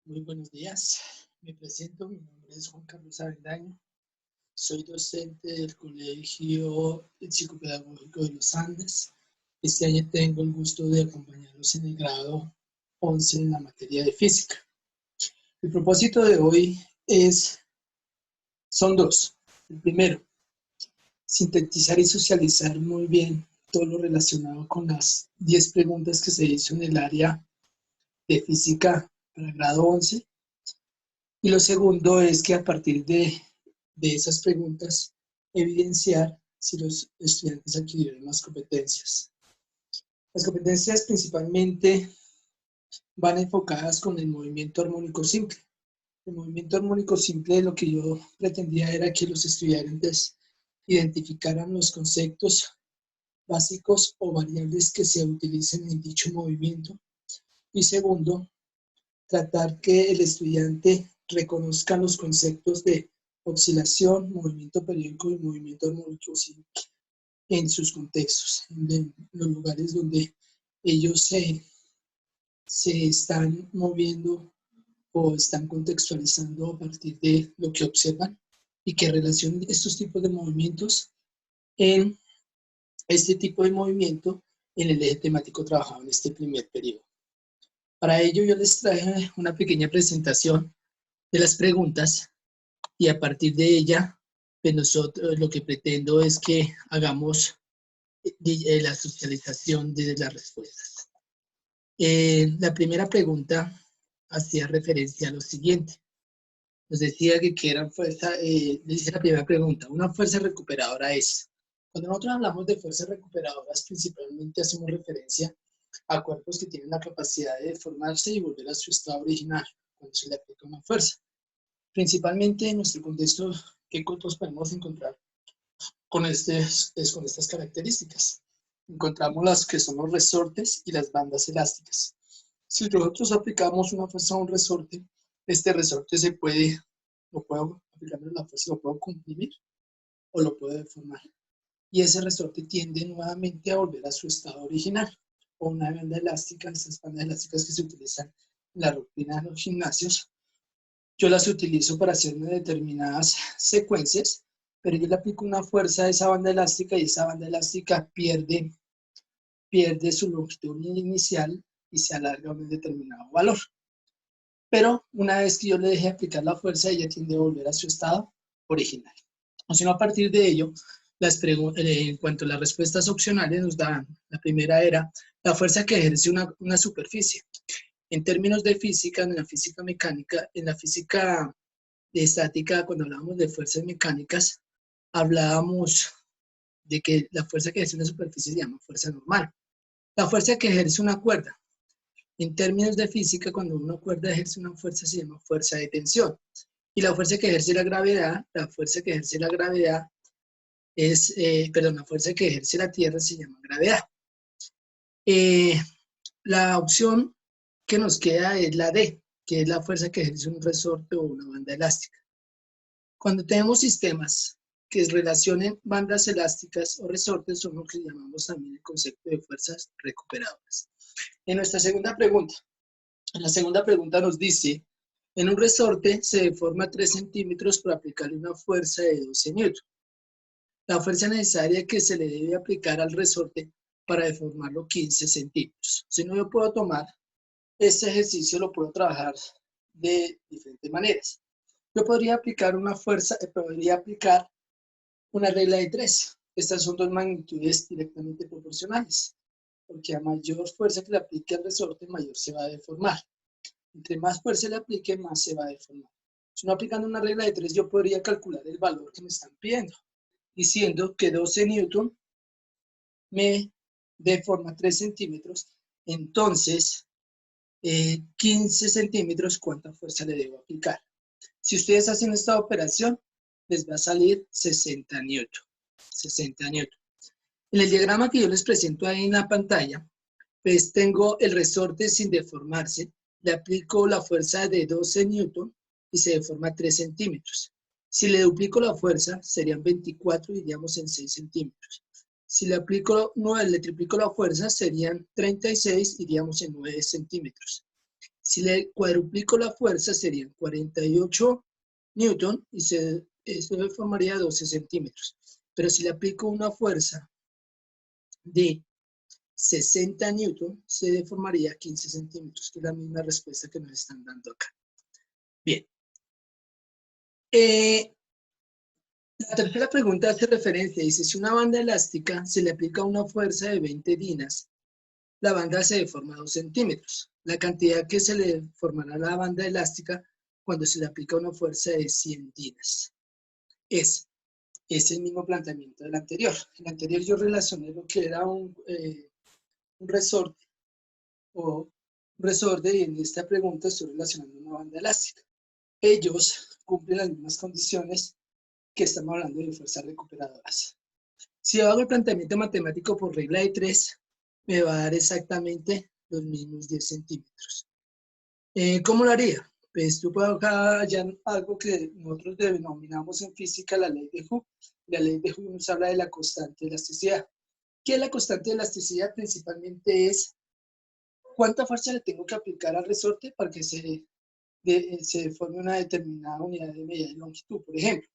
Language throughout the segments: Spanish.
Muy buenos días. Me presento, mi nombre es Juan Carlos Avendaño. Soy docente del Colegio Psicopedagógico de los Andes. Este año tengo el gusto de acompañarlos en el grado 11 en la materia de física. El propósito de hoy son dos. El primero, sintetizar y socializar muy bien todo lo relacionado con las 10 preguntas que se hizo en el área de física para el grado 11. Y lo segundo es que a partir de esas preguntas, evidenciar si los estudiantes adquirieron las competencias. Las competencias principalmente van enfocadas con el movimiento armónico simple. El movimiento armónico simple, lo que yo pretendía era que los estudiantes identificaran los conceptos básicos o variables que se utilicen en dicho movimiento. Y segundo, tratar que el estudiante reconozca los conceptos de oscilación, movimiento periódico y movimiento armónico simple en sus contextos, en los lugares donde ellos se están moviendo o están contextualizando a partir de lo que observan y que relacionen estos tipos de movimientos en este tipo de movimiento en el eje temático trabajado en este primer periodo. Para ello yo les traje una pequeña presentación de las preguntas y a partir de ella, pues nosotros lo que pretendo es que hagamos la socialización de las respuestas. La primera pregunta hacía referencia a lo siguiente. Nos decía que era fuerza, dice la primera pregunta, una fuerza recuperadora es. Cuando nosotros hablamos de fuerzas recuperadoras, principalmente hacemos referencia a cuerpos que tienen la capacidad de deformarse y volver a su estado original cuando se le aplica una fuerza. Principalmente en nuestro contexto, ¿qué cuerpos podemos encontrar con estas características? Encontramos las que son los resortes y las bandas elásticas. Si nosotros aplicamos una fuerza a un resorte, este resorte lo puedo aplicando la fuerza, lo puedo comprimir o lo puedo deformar. Y ese resorte tiende nuevamente a volver a su estado original. O una banda elástica, esas bandas elásticas que se utilizan en la rutina en los gimnasios, yo las utilizo para hacer determinadas secuencias, pero yo le aplico una fuerza a esa banda elástica y esa banda elástica pierde su longitud inicial y se alarga a un determinado valor. Pero una vez que yo le deje aplicar la fuerza, ella tiende a volver a su estado original. O si no, a partir de ello, en cuanto a las respuestas opcionales nos dan, la primera era la fuerza que ejerce una superficie. En términos de física, en la física mecánica, en la física estática, cuando hablábamos de fuerzas mecánicas, hablábamos de que la fuerza que ejerce una superficie se llama fuerza normal. La fuerza que ejerce una cuerda, en términos de física, cuando una cuerda ejerce una fuerza se llama fuerza de tensión. Y la fuerza que ejerce la gravedad, la fuerza que ejerce la Tierra se llama gravedad. La opción que nos queda es la D, que es la fuerza que ejerce un resorte o una banda elástica. Cuando tenemos sistemas que relacionen bandas elásticas o resortes, son lo que llamamos también el concepto de fuerzas recuperadoras. En la segunda pregunta nos dice, en un resorte se deforma 3 centímetros por aplicarle una fuerza de 12 newton. La fuerza necesaria que se le debe aplicar al resorte para deformarlo 15 centímetros. Si no, yo puedo tomar este ejercicio, lo puedo trabajar de diferentes maneras. Yo podría aplicar una regla de 3. Estas son dos magnitudes directamente proporcionales, porque a mayor fuerza que le aplique al resorte, mayor se va a deformar. Entre más fuerza le aplique, más se va a deformar. Si no aplicando una regla de 3, yo podría calcular el valor que me están pidiendo, diciendo que 12 newton me deforma 3 centímetros, entonces 15 centímetros, ¿cuánta fuerza le debo aplicar? Si ustedes hacen esta operación, les va a salir 60 newton. 60 newton. En el diagrama que yo les presento ahí en la pantalla, pues tengo el resorte sin deformarse, le aplico la fuerza de 12 newton y se deforma 3 centímetros. Si le duplico la fuerza, serían 24 y iríamos en 6 centímetros. Si le triplico la fuerza, serían 36 y iríamos en 9 centímetros. Si le cuadruplico la fuerza serían 48 newton y esto formaría 12 centímetros. Pero si le aplico una fuerza de 60 newton, se deformaría 15 centímetros, que es la misma respuesta que nos están dando acá. Bien. La tercera pregunta hace referencia, dice, si una banda elástica se le aplica una fuerza de 20 dinas, la banda se deforma 2 centímetros. La cantidad que se le formará a la banda elástica cuando se le aplica una fuerza de 100 dinas. Es el mismo planteamiento del anterior. En el anterior yo relacioné lo que era un resorte o un resorte, y en esta pregunta estoy relacionando una banda elástica. Ellos cumplen las mismas condiciones que estamos hablando de fuerzas recuperadoras. Si hago el planteamiento matemático por regla de 3, me va a dar exactamente los mismos 10 centímetros. ¿Cómo lo haría? Pues yo puedo acá hallar algo que nosotros denominamos en física la ley de Hooke. La ley de Hooke nos habla de la constante de elasticidad. ¿Qué es la constante de elasticidad? Principalmente es cuánta fuerza le tengo que aplicar al resorte para que se forme una determinada unidad de medida de longitud, por ejemplo.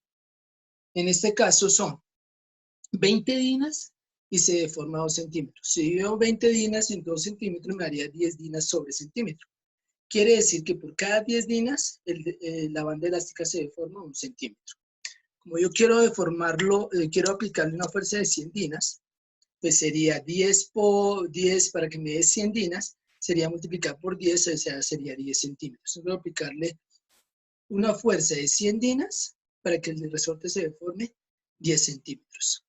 En este caso son 20 dinas y se deforma 2 centímetros. Si yo 20 dinas en 2 centímetros, me daría 10 dinas sobre centímetro. Quiere decir que por cada 10 dinas, la banda elástica se deforma 1 centímetro. Como yo quiero deformarlo, quiero aplicarle una fuerza de 100 dinas, pues sería 10 por 10, para que me dé 100 dinas, sería multiplicar por 10, o sea, sería 10 centímetros. Entonces voy a aplicarle una fuerza de 100 dinas para que el resorte se deforme 10 centímetros.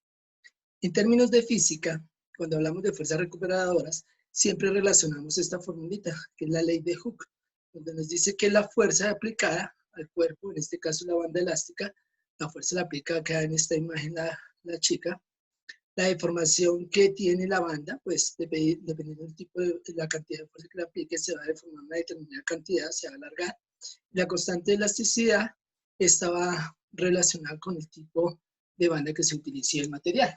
En términos de física, cuando hablamos de fuerzas recuperadoras, siempre relacionamos esta formulita, que es la ley de Hooke, donde nos dice que la fuerza aplicada al cuerpo, en este caso la banda elástica, la fuerza la aplica acá en esta imagen la chica, la deformación que tiene la banda, pues dependiendo del tipo de la cantidad de fuerza que le aplique, se va a deformar una determinada cantidad, se va a alargar. La constante de elasticidad estaba relacionada con el tipo de banda que se utiliza y el material.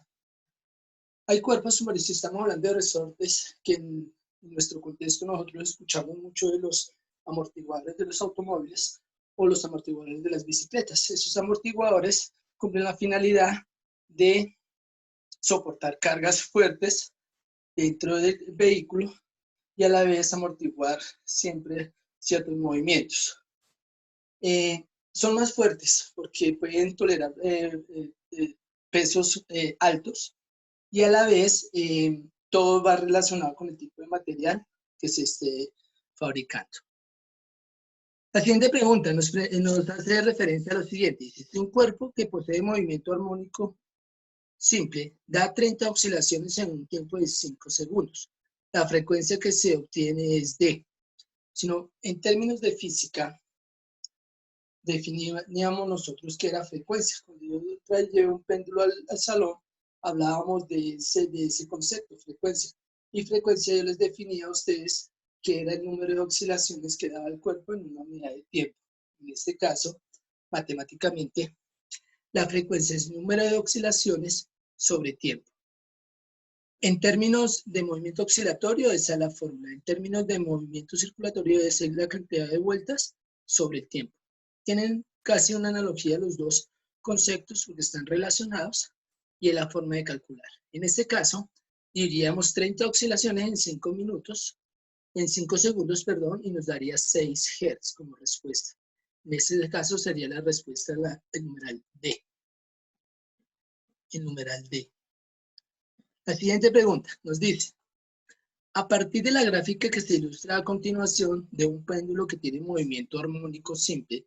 Hay cuerpos submarinos, estamos hablando de resortes, que en nuestro contexto nosotros escuchamos mucho de los amortiguadores de los automóviles o los amortiguadores de las bicicletas. Esos amortiguadores cumplen la finalidad de soportar cargas fuertes dentro del vehículo y a la vez amortiguar siempre ciertos movimientos. Son más fuertes porque pueden tolerar pesos altos, y a la vez todo va relacionado con el tipo de material que se esté fabricando. La siguiente pregunta nos hace referencia a lo siguiente. Si un cuerpo que posee movimiento armónico simple da 30 oscilaciones en un tiempo de 5 segundos, la frecuencia que se obtiene es D. Sino en términos de física, definíamos nosotros qué era frecuencia. Cuando yo llevé un péndulo al salón, hablábamos de ese concepto, frecuencia. Y frecuencia yo les definía a ustedes que era el número de oscilaciones que daba el cuerpo en una unidad de tiempo. En este caso, matemáticamente, la frecuencia es el número de oscilaciones sobre tiempo. En términos de movimiento oscilatorio, esa es la fórmula. En términos de movimiento circulatorio, es la cantidad de vueltas sobre el tiempo. Tienen casi una analogía los dos conceptos porque están relacionados y es la forma de calcular. En este caso, diríamos 30 oscilaciones en 5 minutos, en 5 segundos, perdón, y nos daría 6 Hz como respuesta. En este caso sería la respuesta el numeral D. El numeral D. La siguiente pregunta nos dice, a partir de la gráfica que se ilustra a continuación de un péndulo que tiene movimiento armónico simple,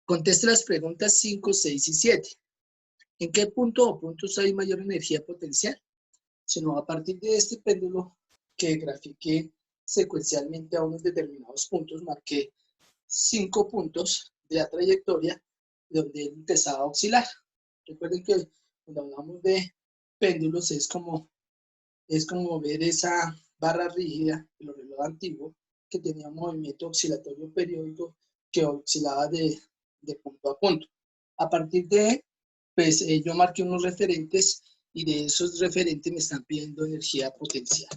conteste las preguntas 5, 6 y 7. ¿En qué punto o puntos hay mayor energía potencial? Sino a partir de este péndulo que grafiqué secuencialmente a unos determinados puntos, marqué 5 puntos de la trayectoria donde él empezaba a oscilar. Recuerden que cuando hablamos de péndulos es como ver esa barra rígida de los relojes antiguos que tenía un movimiento oscilatorio periódico que oscilaba de punto a punto. A partir de, pues yo marqué unos referentes y de esos referentes me están pidiendo energía potencial.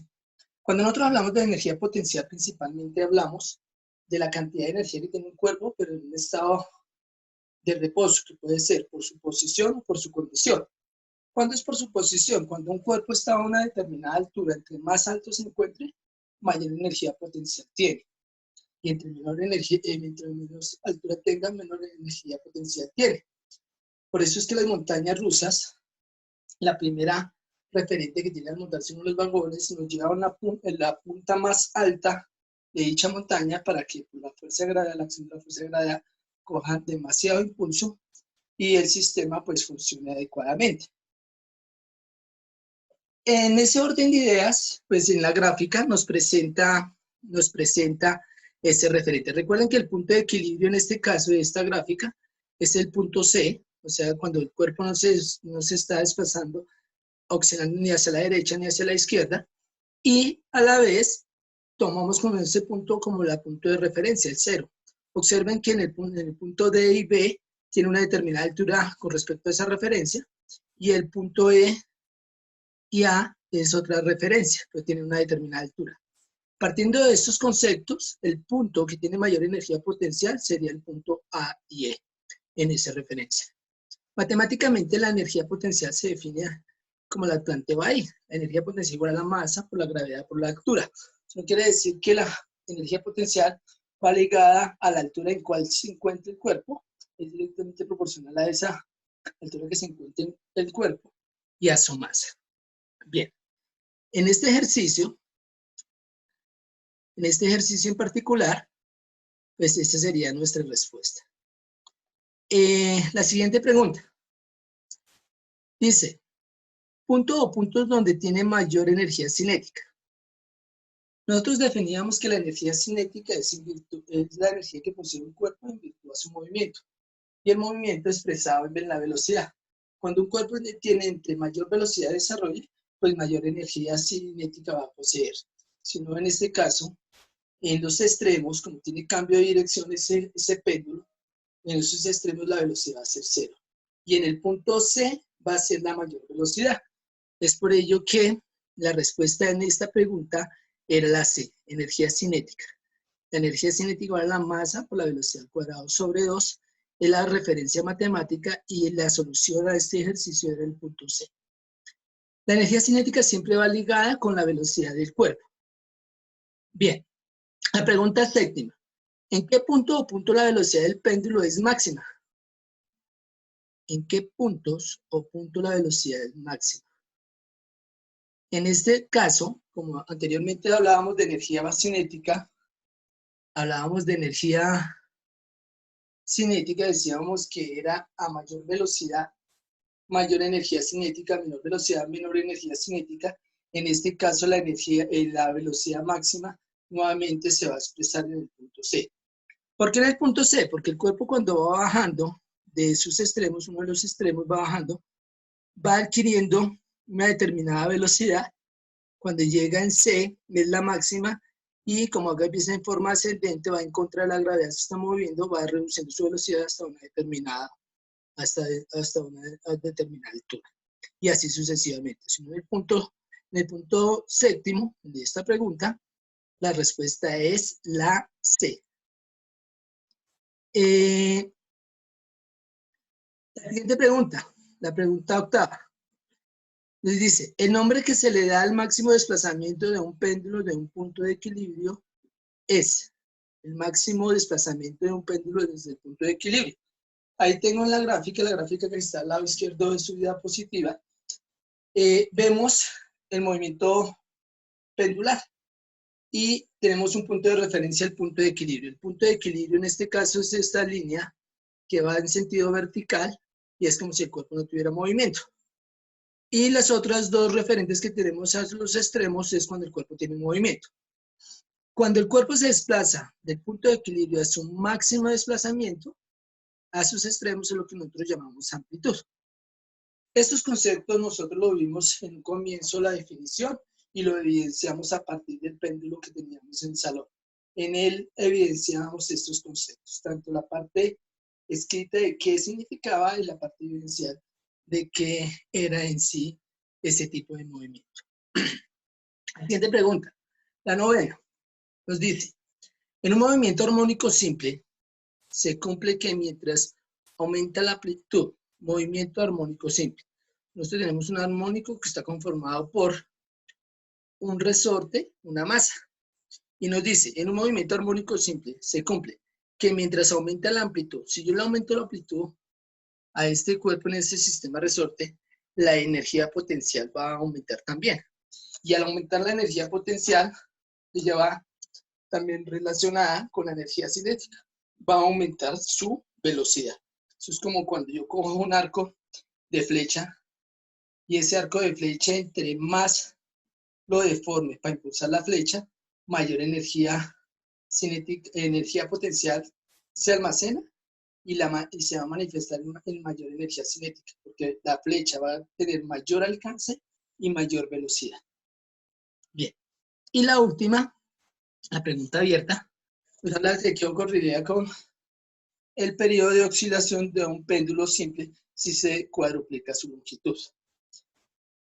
Cuando nosotros hablamos de energía potencial, principalmente hablamos de la cantidad de energía que tiene un cuerpo, pero en un estado de reposo, que puede ser por su posición o por su condición. ¿Cuándo es por su posición? Cuando un cuerpo está a una determinada altura, entre más alto se encuentre, mayor energía potencial tiene. Y entre mientras menos altura tenga, menor energía potencial tiene. Por eso es que las montañas rusas, la primera referente que tiene al montarse en los vagones, nos lleva a la punta más alta de dicha montaña para que por la fuerza de gravedad, la acción de la fuerza de gravedad, coja demasiado impulso y el sistema pues funcione adecuadamente. En ese orden de ideas, pues en la gráfica nos presenta ese referente. Recuerden que el punto de equilibrio en este caso de esta gráfica es el punto C, o sea, cuando el cuerpo no se está desplazando, oscilando ni hacia la derecha ni hacia la izquierda, y a la vez tomamos con ese punto como el punto de referencia, el 0. Observen que en el punto D y B tiene una determinada altura con respecto a esa referencia, y el punto E y A es otra referencia, pero tiene una determinada altura. Partiendo de estos conceptos, el punto que tiene mayor energía potencial sería el punto A y E en esa referencia. Matemáticamente la energía potencial se define como la planteo ahí. La energía potencial igual a la masa por la gravedad por la altura. Eso no quiere decir que la energía potencial va ligada a la altura en cual se encuentra el cuerpo, es directamente proporcional a esa altura que se encuentra en el cuerpo y a su masa. Bien, en este ejercicio en particular, pues esta sería nuestra respuesta. La siguiente pregunta dice, punto o puntos donde tiene mayor energía cinética. Nosotros definíamos que la energía cinética es la energía que posee un cuerpo en virtud a su movimiento, y el movimiento expresado en la velocidad. Cuando un cuerpo tiene entre mayor velocidad de desarrollo, pues mayor energía cinética va a poseer. Si no, en este caso, en los extremos, como tiene cambio de dirección ese péndulo, en esos extremos la velocidad va a ser 0. Y en el punto C va a ser la mayor velocidad. Es por ello que la respuesta en esta pregunta era la C, energía cinética. La energía cinética igual a la masa por la velocidad al cuadrado sobre 2 es la referencia matemática y la solución a este ejercicio era el punto C. La energía cinética siempre va ligada con la velocidad del cuerpo. Bien, la pregunta séptima. ¿En qué punto o punto la velocidad del péndulo es máxima? ¿En qué puntos o punto la velocidad es máxima? En este caso, como anteriormente hablábamos de energía cinética, decíamos que era a mayor velocidad, mayor energía cinética, menor velocidad, menor energía cinética. En este caso, la velocidad máxima nuevamente se va a expresar en el punto C. ¿Por qué en el punto C? Porque el cuerpo cuando va bajando de sus extremos, uno de los extremos va bajando, va adquiriendo una determinada velocidad. Cuando llega en C, es la máxima, y como acá empieza en forma ascendente, va en contra de la gravedad, se está moviendo, va reduciendo su velocidad hasta una determinada altura. Y así sucesivamente. Si en el punto séptimo de esta pregunta, la respuesta es la C. La siguiente pregunta, la pregunta octava. Les dice, el nombre que se le da al máximo desplazamiento de un péndulo de un punto de equilibrio es el máximo desplazamiento de un péndulo desde el punto de equilibrio. Ahí tengo en la gráfica que está al lado izquierdo de su diapositiva, vemos el movimiento pendular y tenemos un punto de referencia al punto de equilibrio. El punto de equilibrio en este caso es esta línea que va en sentido vertical y es como si el cuerpo no tuviera movimiento. Y las otras dos referentes que tenemos a los extremos es cuando el cuerpo tiene movimiento. Cuando el cuerpo se desplaza del punto de equilibrio a su máximo desplazamiento, a sus extremos es lo que nosotros llamamos amplitud. Estos conceptos nosotros lo vimos en un comienzo, la definición, y lo evidenciamos a partir del péndulo que teníamos en el salón. En él evidenciamos estos conceptos, tanto la parte escrita de qué significaba y la parte evidencial de qué era en sí ese tipo de movimiento. Siguiente pregunta, la novena, nos dice, En un movimiento armónico simple, se cumple que mientras aumenta la amplitud, movimiento armónico simple. Nosotros tenemos un armónico que está conformado por un resorte, una masa, y nos dice, en un movimiento armónico simple, se cumple que mientras aumenta la amplitud, si yo le aumento la amplitud a este cuerpo en este sistema resorte, la energía potencial va a aumentar también. Y al aumentar la energía potencial, ella va también relacionada con la energía cinética. Va a aumentar su velocidad. Eso es como cuando yo cojo un arco de flecha y ese arco de flecha, entre más lo deforme para impulsar la flecha, mayor energía cinética, energía potencial se almacena y se va a manifestar en mayor energía cinética, porque la flecha va a tener mayor alcance y mayor velocidad. Bien. Y la última, la pregunta abierta, pues habla de qué ocurriría con el periodo de oscilación de un péndulo simple si se cuadruplica su longitud.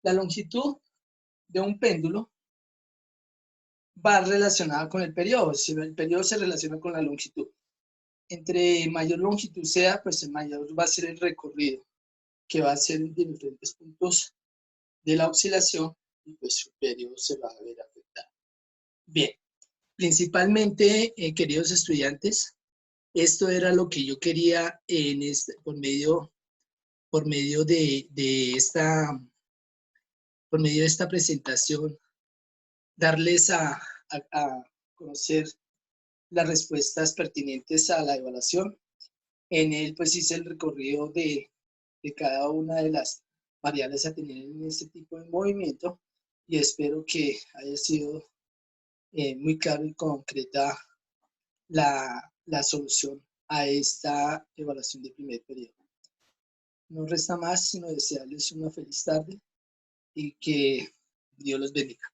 La longitud de un péndulo va relacionada con el periodo, si el periodo se relaciona con la longitud. Entre mayor longitud sea, pues mayor va a ser el recorrido, que va a ser en diferentes puntos de la oscilación y pues su periodo se va a ver afectado. Bien, principalmente, queridos estudiantes, esto era lo que yo quería por medio por medio de esta presentación, darles a conocer las respuestas pertinentes a la evaluación. En él, pues hice el recorrido de cada una de las variables a tener en este tipo de movimiento y espero que haya sido muy claro y concreta la solución a esta evaluación de primer periodo. No resta más sino desearles una feliz tarde y que Dios los bendiga.